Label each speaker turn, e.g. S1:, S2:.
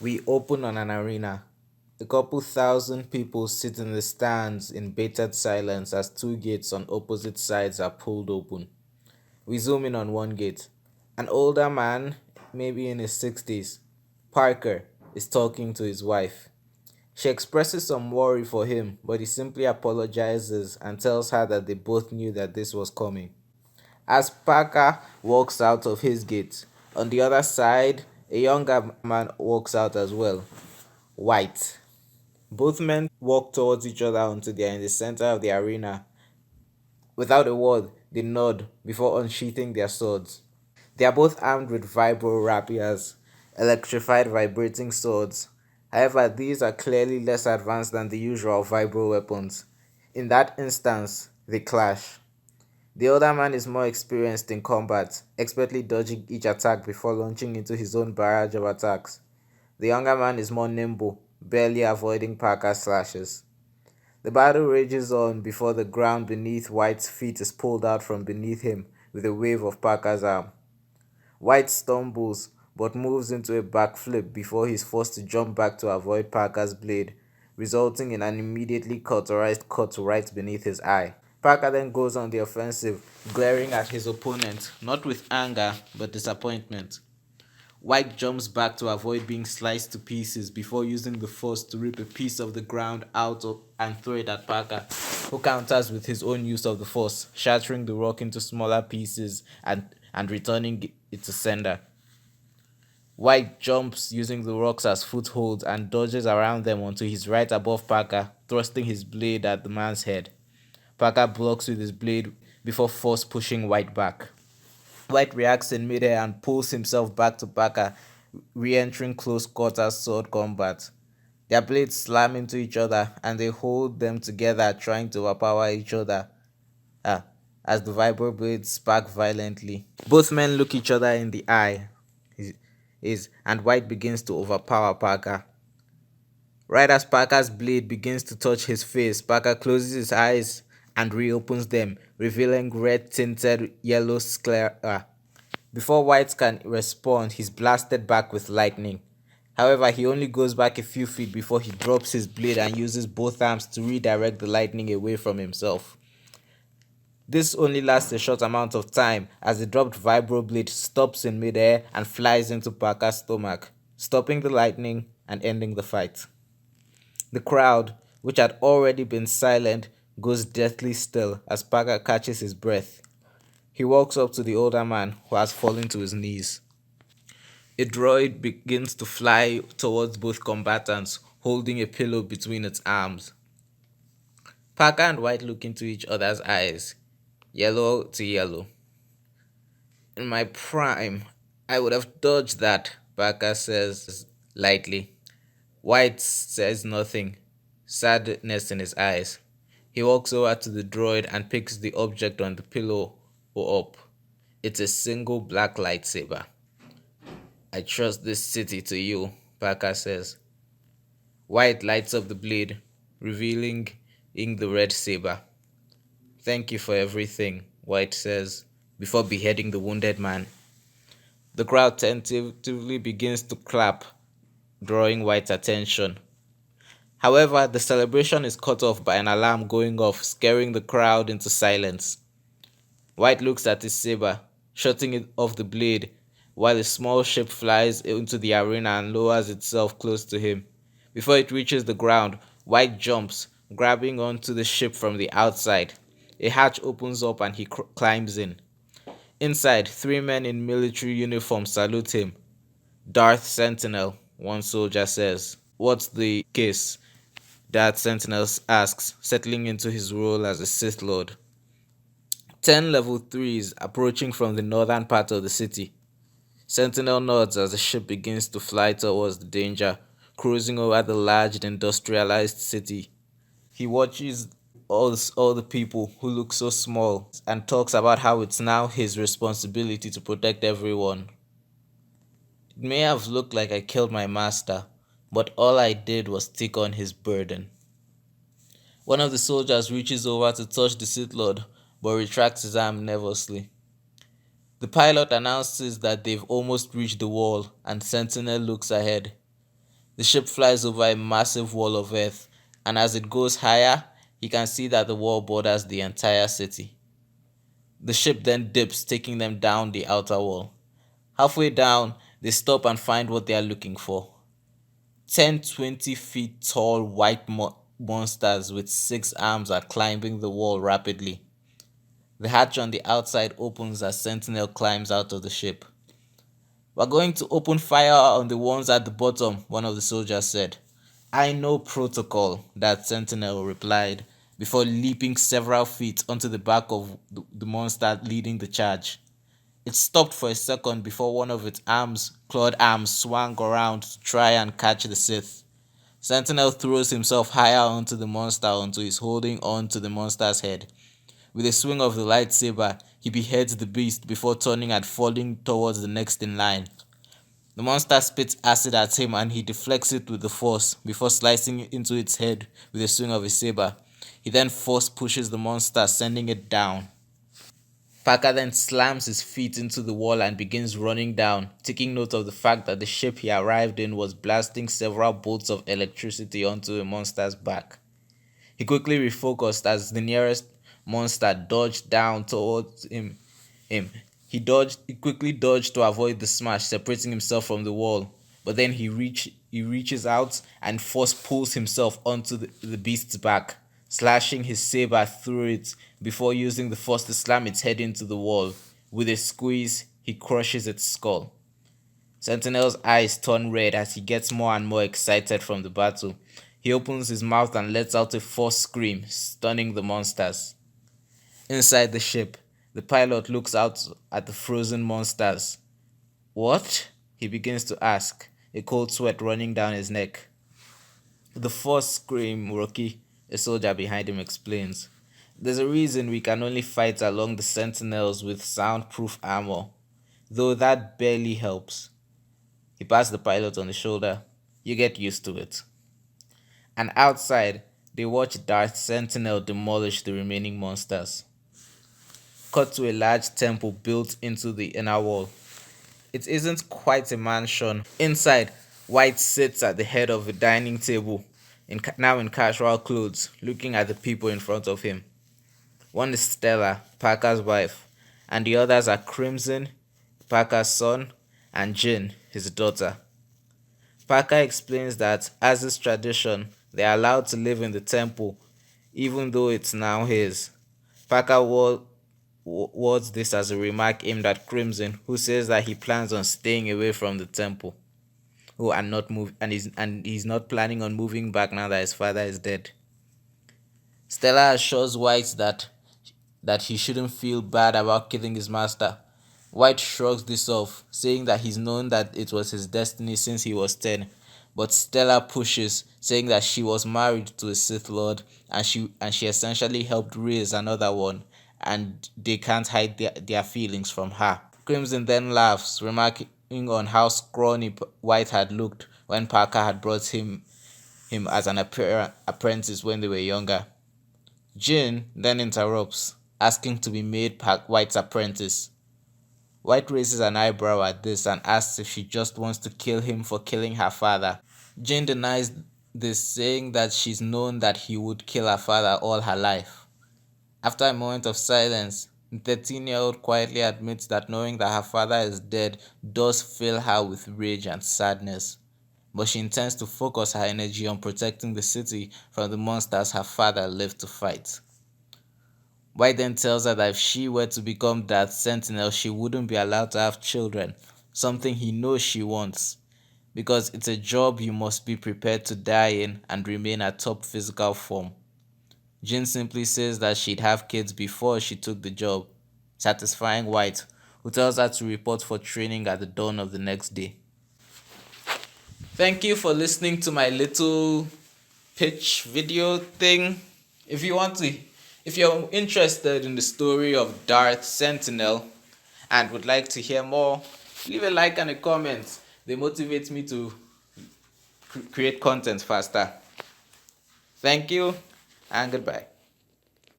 S1: We open on an arena. A couple thousand people sit in the stands in bated silence as two gates on opposite sides are pulled open. We zoom in on one gate. An older man, maybe in his 60s, Parker, is talking to his wife. She expresses some worry for him, but he simply apologizes and tells her that they both knew that this was coming. As Parker walks out of his gate, on the other side, a younger man walks out as well, white. Both men walk towards each other until they are in the center of the arena. Without a word, they nod before unsheathing their swords. They are both armed with vibro rapiers, electrified vibrating swords. However, these are clearly less advanced than the usual vibro weapons. In that instance, they clash. The older man is more experienced in combat, expertly dodging each attack before launching into his own barrage of attacks. The younger man is more nimble, barely avoiding Parker's slashes. The battle rages on before the ground beneath White's feet is pulled out from beneath him with a wave of Parker's arm. White stumbles but moves into a backflip before he's forced to jump back to avoid Parker's blade, resulting in an immediately cauterized cut right beneath his eye. Parker then goes on the offensive, glaring at his opponent, not with anger but disappointment. White jumps back to avoid being sliced to pieces before using the force to rip a piece of the ground and throw it at Parker, who counters with his own use of the force, shattering the rock into smaller pieces and returning it to sender. White jumps using the rocks as footholds and dodges around them until he's right above Parker, thrusting his blade at the man's head. Parker blocks with his blade before force pushing White back. White reacts in midair and pulls himself back to Parker, re-entering close quarters sword combat. Their blades slam into each other and they hold them together, trying to overpower each other ah, as the vibro blades spark violently. Both men look each other in the eye, and White begins to overpower Parker. Right as Parker's blade begins to touch his face, Parker closes his eyes and reopens them, revealing red tinted yellow sclera. Before White can respond, he's blasted back with lightning. However, he only goes back a few feet before he drops his blade and uses both arms to redirect the lightning away from himself. This only lasts a short amount of time as the dropped vibro blade stops in midair and flies into Parker's stomach, stopping the lightning and ending the fight. The crowd, which had already been silent, goes deathly still as Parker catches his breath. He walks up to the older man who has fallen to his knees. A droid begins to fly towards both combatants, holding a pillow between its arms. Parker and White look into each other's eyes, yellow to yellow. In my prime, I would have dodged that, Parker says lightly. White says nothing, sadness in his eyes. He walks over to the droid and picks the object on the pillow up. It's a single black lightsaber. I trust this city to you, Parker says. White lights up the blade, revealing the red saber. Thank you for everything, White says, before beheading the wounded man. The crowd tentatively begins to clap, drawing White's attention. However, the celebration is cut off by an alarm going off, scaring the crowd into silence. White looks at his saber, shutting it off the blade, while a small ship flies into the arena and lowers itself close to him. Before it reaches the ground, White jumps, grabbing onto the ship from the outside. A hatch opens up and he climbs in. Inside, three men in military uniform salute him. Darth Sentinel, one soldier says. What's the case? That Sentinel asks, settling into his role as a Sith Lord. 10 level 3s approaching from the northern part of the city. Sentinel nods as the ship begins to fly towards the danger, cruising over the large industrialized city. He watches all the people who look so small and talks about how it's now his responsibility to protect everyone. It may have looked like I killed my master, but all I did was take on his burden. One of the soldiers reaches over to touch the Sith Lord, but retracts his arm nervously. The pilot announces that they've almost reached the wall, and Sentinel looks ahead. The ship flies over a massive wall of earth, and as it goes higher, he can see that the wall borders the entire city. The ship then dips, taking them down the outer wall. Halfway down, they stop and find what they are looking for. 10 20 feet tall white monsters with 6 arms are climbing the wall rapidly. The hatch on the outside opens as Sentinel climbs out of the ship. "We're going to open fire on the ones at the bottom," one of the soldiers said. "I know protocol," that Sentinel replied, before leaping several feet onto the back of the monster leading the charge. It stopped for a second before one of its clawed arms swung around to try and catch the Sith. Sentinel throws himself higher onto the monster until he's holding on to the monster's head. With a swing of the lightsaber, he beheads the beast before turning and falling towards the next in line. The monster spits acid at him and he deflects it with the force before slicing into its head with a swing of his saber. He then force pushes the monster, sending it down. Parker then slams his feet into the wall and begins running down, taking note of the fact that the ship he arrived in was blasting several bolts of electricity onto the monster's back. He quickly refocused as the nearest monster dodged down towards him. He quickly dodged to avoid the smash, separating himself from the wall. But then he reaches out and force pulls himself onto the beast's back, slashing his saber through it before using the force to slam its head into the wall. With a squeeze, he crushes its skull. Sentinel's eyes turn red as he gets more and more excited from the battle. He opens his mouth and lets out a forced scream, stunning the monsters. Inside the ship, the pilot looks out at the frozen monsters. "What?" he begins to ask, a cold sweat running down his neck. "The forced scream, Rocky," a soldier behind him explains. "There's a reason we can only fight along the Sentinels with soundproof armor, though that barely helps." He pats the pilot on the shoulder. "You get used to it." And outside, they watch Darth Sentinel demolish the remaining monsters. Cut to a large temple built into the inner wall. It isn't quite a mansion. Inside, White sits at the head of a dining table, now in casual clothes, looking at the people in front of him. One is Stella, Parker's wife, and the others are Crimson, Parker's son, and Jinn, his daughter. Parker explains that, as is tradition, they are allowed to live in the temple, even though it's now his. Parker words this as a remark aimed at Crimson, who says that he plans on staying away from the temple. He's not planning on moving back now that his father is dead. Stella assures White that he shouldn't feel bad about killing his master. White shrugs this off, saying that he's known that it was his destiny since he was 10. But Stella pushes, saying that she was married to a Sith Lord and she essentially helped raise another one, and they can't hide their feelings from her. Crimson then laughs, remarking on how scrawny White had looked when Parker had brought him as an apprentice when they were younger. Jinn then interrupts, asking to be made White's apprentice. White raises an eyebrow at this and asks if she just wants to kill him for killing her father. Jinn denies this, saying that she's known that he would kill her father all her life. After a moment of silence, the 13-year-old quietly admits that knowing that her father is dead does fill her with rage and sadness, but she intends to focus her energy on protecting the city from the monsters her father lived to fight. White then tells her that if she were to become that Sentinel, she wouldn't be allowed to have children, something he knows she wants, because it's a job you must be prepared to die in and remain at top physical form. Jinn simply says that she'd have kids before she took the job, satisfying White, who tells her to report for training at the dawn of the next day. Thank you for listening to my little pitch video thing. If you're interested in the story of Darth Sentinel and would like to hear more, leave a like and a comment. They motivate me to create content faster. Thank you and goodbye.